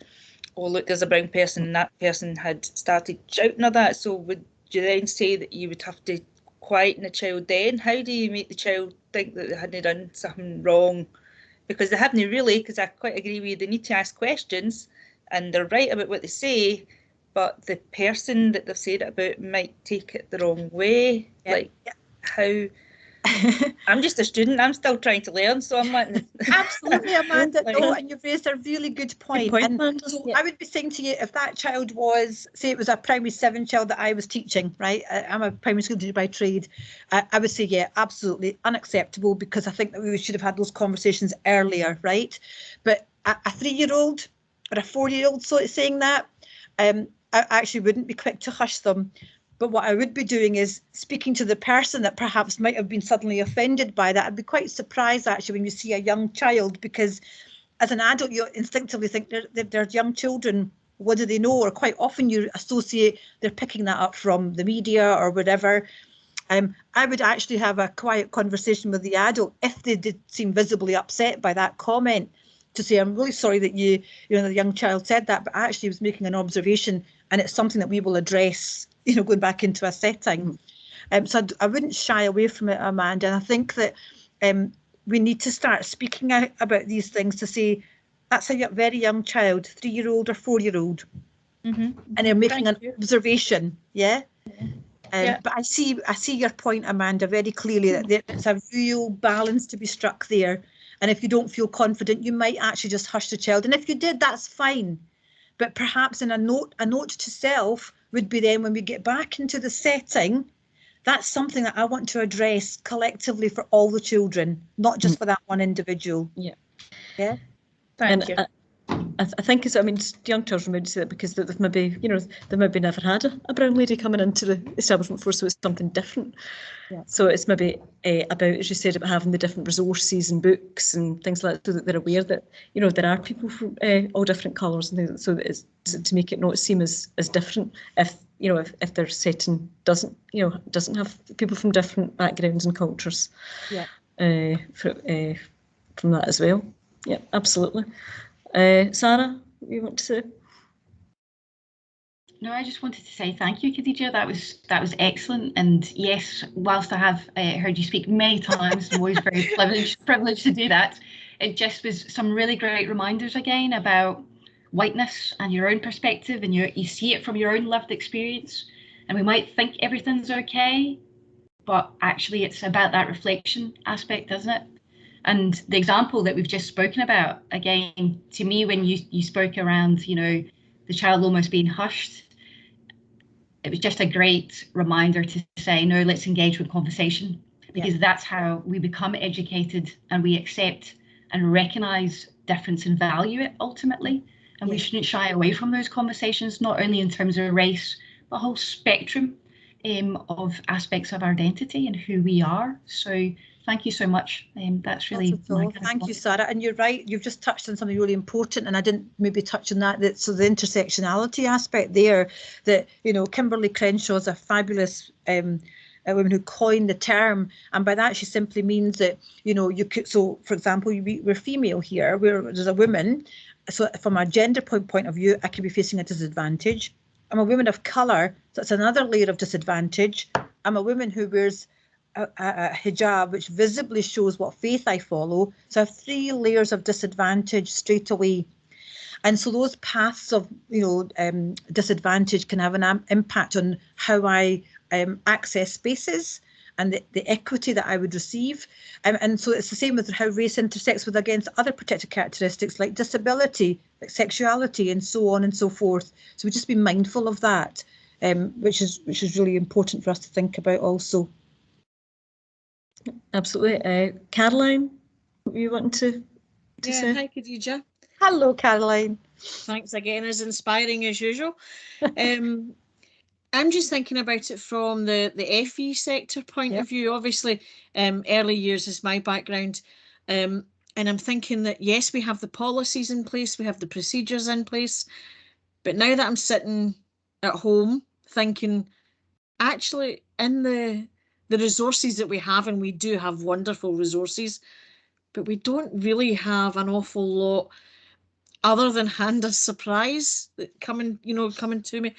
oh look, there's a brown person, and that person had started shouting at that? So would you then say that you would have to quieten the child then? How do you make the child think that they hadn't done something wrong? Because they haven't really, because I quite agree with you, they need to ask questions and they're right about what they say, but the person that they've said it about might take it the wrong way. Yeah. Like, how? I'm just a student, I'm still trying to learn, so I'm like... Absolutely, Amanda. No, and you've raised a really good point. Amanda. So Yeah. I would be saying to you, if that child was, say it was a primary 7 child that I was teaching, right? I'm a primary school teacher by trade. I would say, yeah, absolutely unacceptable, because I think that we should have had those conversations earlier, right? But a 3-year-old or a 4-year-old saying that, I actually wouldn't be quick to hush them. But what I would be doing is speaking to the person that perhaps might have been suddenly offended by that. I'd be quite surprised actually when you see a young child, because as an adult you instinctively think they're young children. What do they know? Or quite often you associate they're picking that up from the media or whatever. I would actually have a quiet conversation with the adult if they did seem visibly upset by that comment, to say, I'm really sorry that the young child said that, but actually was making an observation and it's something that we will address, you know, going back into a setting. So I wouldn't shy away from it, Amanda. And I think that we need to start speaking out about these things, to say that's a very young child, 3-year-old or 4-year-old, and they're making an observation. Yeah. But I see your point, Amanda, very clearly, that there's a real balance to be struck there. And if you don't feel confident, you might actually just hush the child. And if you did, that's fine. But perhaps in a note to self, would be then when we get back into the setting, that's something that I want to address collectively for all the children, not just for that one individual. Yeah. Yeah. Thank you. I think it's, I mean, young children would say that because they've maybe, you know, they've maybe never had a brown lady coming into the establishment before, so it's something different. Yeah. So it's maybe about, as you said, about having the different resources and books and things like that, so that they're aware that, you know, there are people from all different colours and things, so that it's to make it not seem as different if, you know, if their setting doesn't have people from different backgrounds and cultures. Yeah. From that as well. Yeah, absolutely. Sarah, you want to say? No, I just wanted to say thank you, Khadija. That was excellent. And yes, whilst I have heard you speak many times, I'm always very privileged to do that. It just was some really great reminders again about whiteness and your own perspective, and you see it from your own lived experience. And we might think everything's okay, but actually it's about that reflection aspect, isn't it? And the example that we've just spoken about, again, to me, when you spoke around, you know, the child almost being hushed, it was just a great reminder to say, no, let's engage with conversation, because that's how we become educated and we accept and recognise difference and value it ultimately. And we shouldn't shy away from those conversations, not only in terms of race, but a whole spectrum of aspects of our identity and who we are. So thank you so much. That's really thank you, Sarah. And you're right, you've just touched on something really important, and I didn't maybe touch on that. So the intersectionality aspect there, that, you know, Kimberly Crenshaw's a fabulous a woman who coined the term, and by that she simply means that, you know, you could, so for example, we're female here, there's a woman, so from a gender point of view, I could be facing a disadvantage. I'm a woman of colour, so it's another layer of disadvantage. I'm a woman who wears a hijab, which visibly shows what faith I follow. So I have 3 layers of disadvantage straight away. And so those paths of, you know, disadvantage can have an impact on how I access spaces and the equity that I would receive. And so it's the same with how race intersects with against other protected characteristics like disability, like sexuality, and so on and so forth. So we just be mindful of that, which is really important for us to think about also. Absolutely. Caroline, you want to say? Hi, Khadija. Hello, Caroline. Thanks again, as inspiring as usual. I'm just thinking about it from the FE sector point of view. Obviously, early years is my background. And I'm thinking that, yes, we have the policies in place, we have the procedures in place. But now that I'm sitting at home thinking, actually, in the resources that we have, and we do have wonderful resources, but we don't really have an awful lot other than Hand of Surprise that coming to me,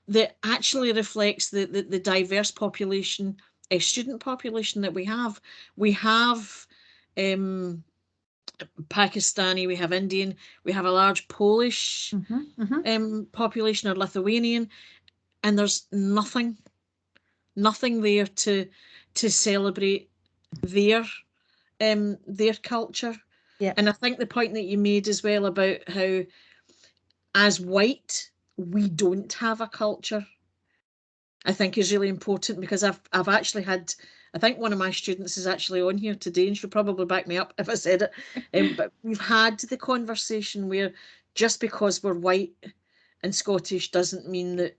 that actually reflects the diverse population, student population that we have. We have Pakistani, we have Indian, we have a large Polish population, or Lithuanian, and there's nothing there to celebrate their culture. And I think the point that you made as well about how, as white, we don't have a culture, I think is really important, because I've actually had, I think one of my students is actually on here today, and she'll probably back me up if I said it, but we've had the conversation where just because we're white and Scottish doesn't mean that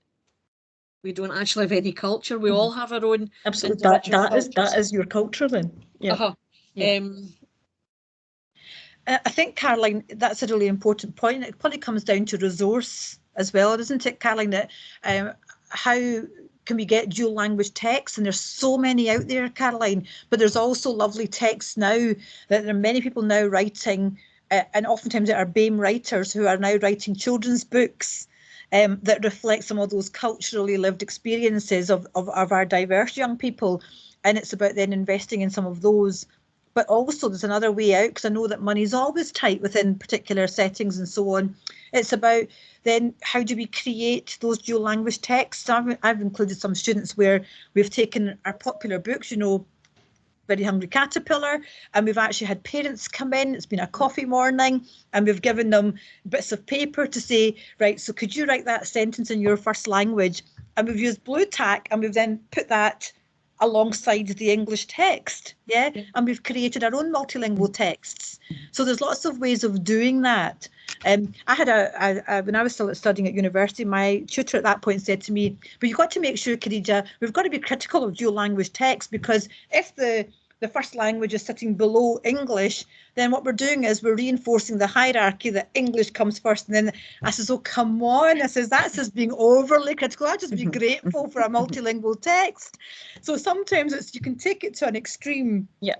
we don't actually have any culture. We all have our own. Absolutely. That is your culture then. Yeah. I think, Caroline, that's a really important point. It probably comes down to resource as well, doesn't it, Caroline? That how can we get dual language texts? And there's so many out there, Caroline, but there's also lovely texts now that there are many people now writing, and oftentimes there are BAME writers who are now writing children's books that reflect some of those culturally lived experiences of our diverse young people. And it's about then investing in some of those. But also there's another way out, because I know that money's always tight within particular settings and so on. It's about then how do we create those dual language texts? I've included some students where we've taken our popular books, you know, Very Hungry Caterpillar, and we've actually had parents come in, it's been a coffee morning, and we've given them bits of paper to say, right, so could you write that sentence in your first language? and we've used blue tack, and we've then put that alongside the English text, and we've created our own multilingual texts. So there's lots of ways of doing that. I had when I was still studying at university, my tutor at that point said to me, but you've got to make sure, Khadija, we've got to be critical of dual language text, because if the first language is sitting below English, then what we're doing is we're reinforcing the hierarchy that English comes first. And then I says, oh, come on. I says, that's just being overly critical. I'd just be grateful for a multilingual text. So sometimes you can take it to an extreme. Yeah.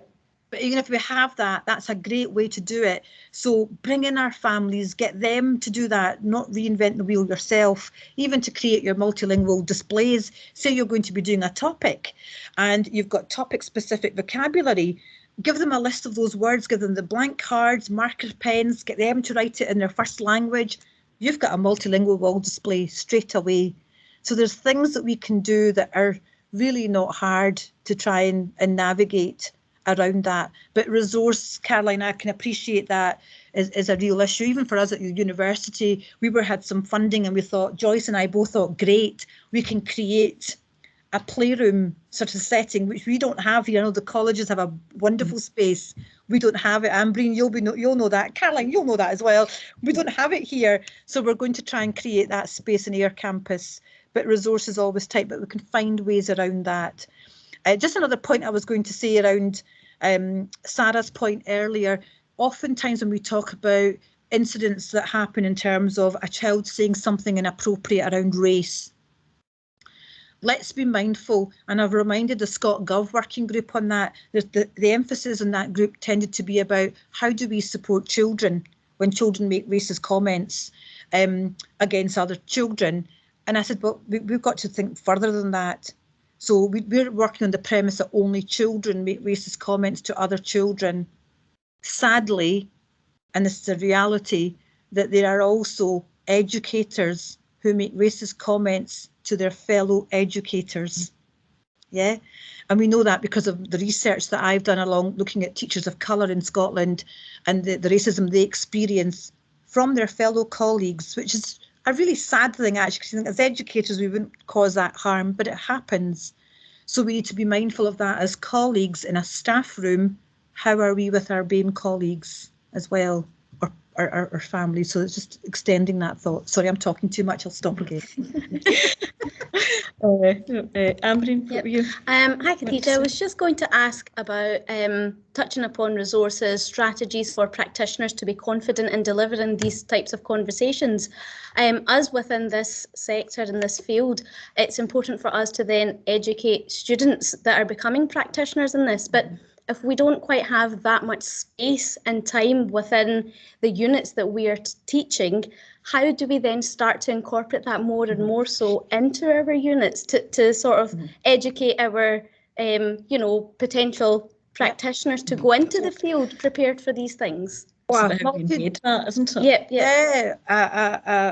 But even if we have that, that's a great way to do it. So bring in our families, get them to do that, not reinvent the wheel yourself, even to create your multilingual displays. Say you're going to be doing a topic and you've got topic specific vocabulary. Give them a list of those words, give them the blank cards, marker pens, get them to write it in their first language. You've got a multilingual wall display straight away. So there's things that we can do that are really not hard to try and navigate around that. But resource, Caroline, I can appreciate that is a real issue. Even for us at the university, we had some funding and we thought, Joyce and I both thought, great, we can create a playroom sort of setting, which we don't have here. I know the colleges have a wonderful space. We don't have it. Ambreen, you'll know that. Caroline, you'll know that as well. We don't have it here. So we're going to try and create that space in Ayr campus. But resource is always tight, but we can find ways around that. Just another point I was going to say around Sarah's point earlier, oftentimes when we talk about incidents that happen in terms of a child saying something inappropriate around race, let's be mindful, and I've reminded the ScotGov working group on that. The emphasis in that group tended to be about how do we support children when children make racist comments against other children. And I said, well, we've got to think further than that. So we're working on the premise that only children make racist comments to other children. Sadly, and this is a reality, that there are also educators who make racist comments to their fellow educators. Yeah, and we know that because of the research that I've done along looking at teachers of colour in Scotland and the racism they experience from their fellow colleagues, which is a really sad thing, actually, because as educators, we wouldn't cause that harm, but it happens. So we need to be mindful of that as colleagues in a staff room. How are we with our BAME colleagues as well, or our families? So it's just extending that thought. Sorry, I'm talking too much. I'll stop again. Ambreen, what were you? Hi, Khadija. I was just going to ask about touching upon resources, strategies for practitioners to be confident in delivering these types of conversations. Us within this sector, in this field, it's important for us to then educate students that are becoming practitioners in this. But if we don't quite have that much space and time within the units that we are teaching, how do we then start to incorporate that more and more so into our units to sort of educate our, potential practitioners to go into the field prepared for these things? Wow, Made that, isn't it? Yeah,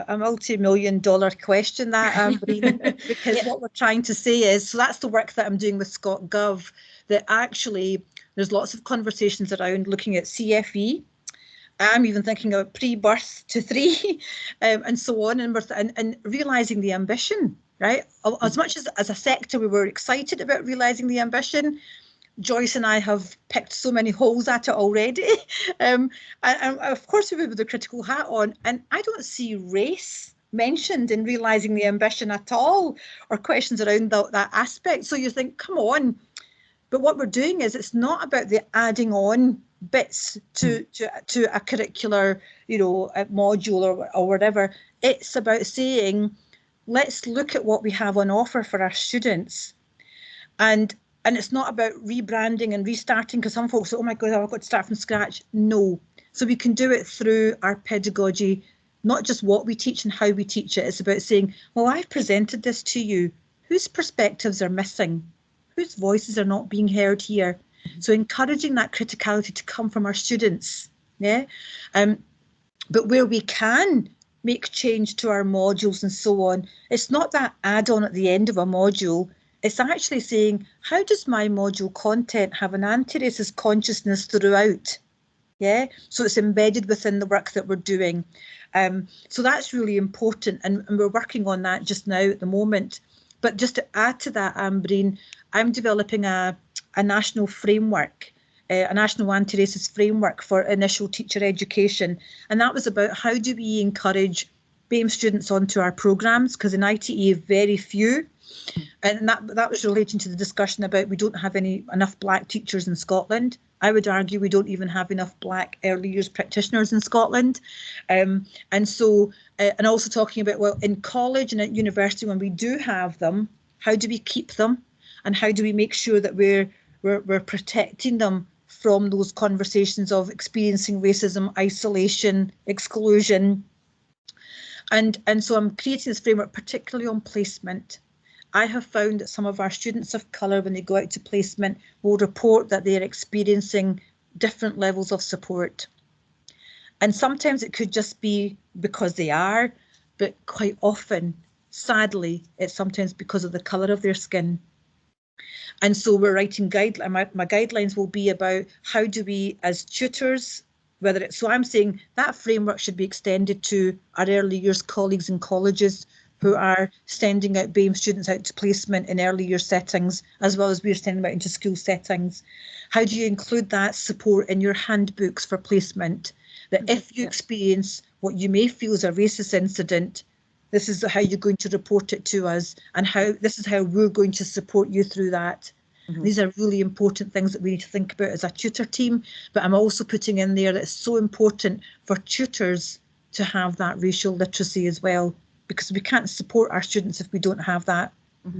a multi-million-dollar question, that, Ambreen, because what we're trying to say is, so that's the work that I'm doing with ScotGov, that actually there's lots of conversations around looking at CFE. I'm even thinking about pre-birth to 3 and so on, and realising the ambition, right? As much as a sector we were excited about realising the ambition, Joyce and I have picked so many holes at it already. And of course we with the critical hat on, and I don't see race mentioned in realising the ambition at all, or questions around that aspect. So you think, come on. But what we're doing is, it's not about the adding on bits to a curricular, a module or whatever. It's about saying, let's look at what we have on offer for our students. And it's not about rebranding and restarting, because some folks say, oh my God, I've got to start from scratch. No. So we can do it through our pedagogy, not just what we teach and how we teach it. It's about saying, well, I've presented this to you. Whose perspectives are missing? Whose voices are not being heard here? So encouraging that criticality to come from our students, yeah. But where we can make change to our modules and so on, it's not that add-on at the end of a module. It's actually saying, how does my module content have an anti-racist consciousness throughout? Yeah, so it's embedded within the work that we're doing. So that's really important, and we're working on that just now at the moment. But just to add to that, Ambreen, I'm developing a national framework, a national anti-racist framework for initial teacher education. And that was about how do we encourage BAME students onto our programmes, because in ITE very few. And that was relating to the discussion about we don't have enough black teachers in Scotland. I would argue we don't even have enough black early years practitioners in Scotland. And also talking about, well, in college and at university, when we do have them, how do we keep them? And how do we make sure that we're protecting them from those conversations of experiencing racism, isolation, exclusion? And so I'm creating this framework particularly on placement. I have found that some of our students of colour, when they go out to placement, will report that they are experiencing different levels of support. And sometimes it could just be because they are, but quite often, sadly, it's sometimes because of the colour of their skin. And so we're writing guidelines. My guidelines will be about how do we, as tutors, so I'm saying that framework should be extended to our early years colleagues in colleges who are sending out BAME students out to placement in early year settings, as well as we're sending them out into school settings. How do you include that support in your handbooks for placement? That if you experience what you may feel is a racist incident, this is how you're going to report it to us, and this is how we're going to support you through that. These are really important things that we need to think about as a tutor team, but I'm also putting in there that it's so important for tutors to have that racial literacy as well, because we can't support our students if we don't have that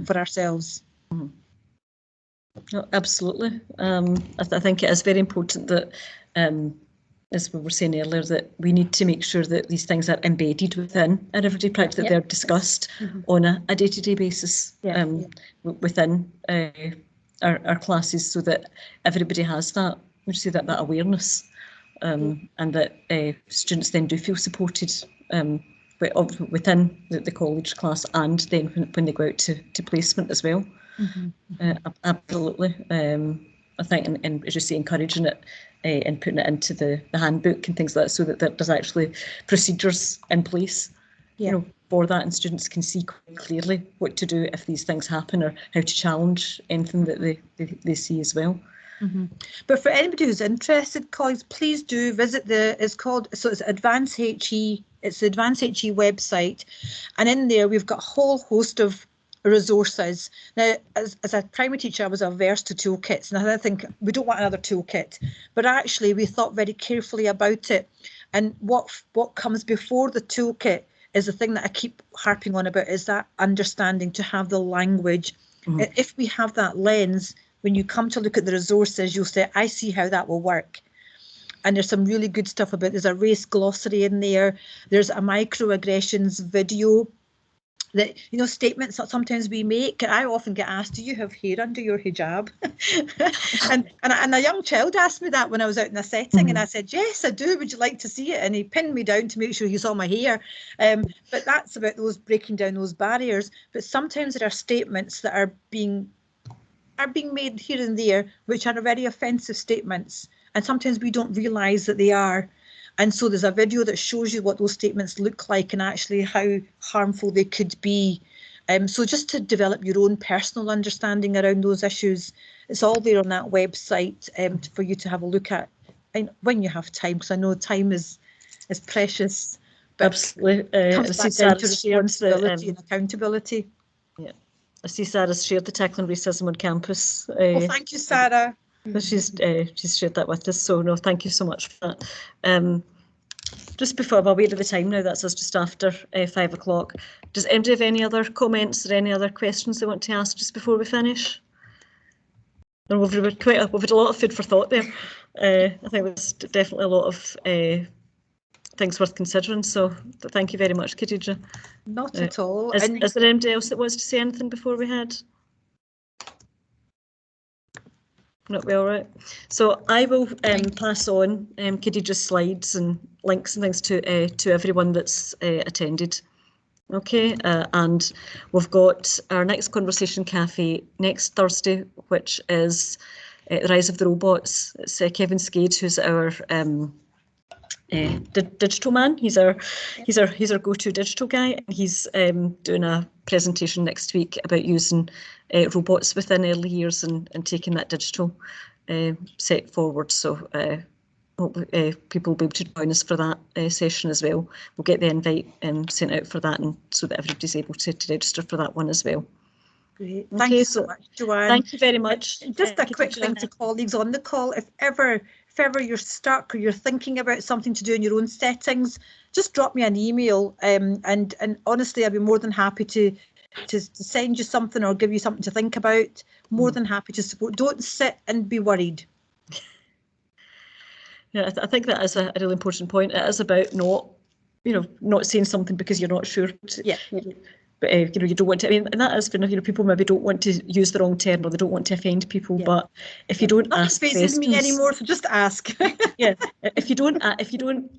for ourselves. No, absolutely. I think it is very important that, as we were saying earlier, that we need to make sure that these things are embedded within our everyday practice, that they're discussed on a day-to-day basis within our classes, so that everybody has that, that awareness, and that students then do feel supported within the college class, and then when they go out to placement as well. Absolutely. I think, and as you say, encouraging it and putting it into the handbook and things like that, so that there's actually procedures in place, for that, and students can see quite clearly what to do if these things happen, or how to challenge anything that they see as well. But for anybody who's interested, colleagues, please do visit it's Advance HE. It's the Advance HE website, and in there we've got a whole host of resources. Now, as a primary teacher, I was averse to toolkits, and I think we don't want another toolkit, but actually we thought very carefully about it, and what comes before the toolkit is the thing that I keep harping on about, is that understanding, to have the language. If we have that lens, when you come to look at the resources, you'll say, I see how that will work. And there's some really good stuff about, there's a race glossary in there. There's a microaggressions video that, statements that sometimes we make. I often get asked, do you have hair under your hijab? and a young child asked me that when I was out in a setting, and I said, yes, I do. Would you like to see it? And he pinned me down to make sure he saw my hair. But that's about those breaking down those barriers. But sometimes there are statements that are being made here and there, which are very offensive statements. And sometimes we don't realise that they are. And so there's a video that shows you what those statements look like and actually how harmful they could be. So just to develop your own personal understanding around those issues, it's all there on that website for you to have a look at, and when you have time, because I know time is precious. But absolutely. It comes back down to responsibility and accountability. Yeah. I see Sarah's shared the Tackling Racism on Campus. Well, thank you, Sarah. She's shared that with us, so no, thank you so much for that. Just before, I'm aware of the time now, that's us just after 5 o'clock. Does anybody have any other comments or any other questions they want to ask just before we finish? And we've had a lot of food for thought there. I think there's definitely a lot of things worth considering, so thank you very much, Khadija. Not at all. Is there anybody else that wants to say anything before we head? Not be all right. So I will pass on Khadija's slides and links and things to everyone that's attended. Okay, and we've got our next Conversation Cafe next Thursday, which is The Rise of the Robots. It's Kevin Skade, who's our digital man. He's our go-to digital guy, and he's doing a presentation next week about using robots within early years and taking that digital set forward. So hope people will be able to join us for that session as well. We'll get the invite sent out for that, and so that everybody's able to register for that one as well. Great. Thank you so much, Joanne. Thank you very much. Just a quick thing to colleagues on the call, if ever you're stuck or you're thinking about something to do in your own settings, just drop me an email, and honestly, I'd be more than happy to send you something or give you something to think about. More than happy to support. Don't sit and be worried. Yeah, I think that is a really important point. It is about not saying something because you're not sure. Yeah. But you don't want to. I mean, and that is, people maybe don't want to use the wrong term or they don't want to offend people. Yeah. But if you don't ask questions, me anymore, so just ask. Yeah, if you don't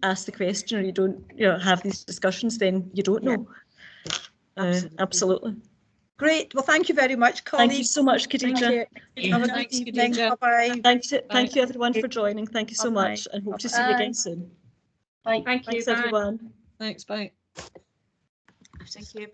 ask the question or you don't have these discussions, then you don't know. Absolutely. Great. Well, thank you very much, colleagues. Thank you so much, Khadija. Have a good evening. Bye-bye. Thank you, everyone, for joining. Thank you so much, and hope to see you again soon. Thank you. Thanks, everyone. Thanks. Bye. Thank you.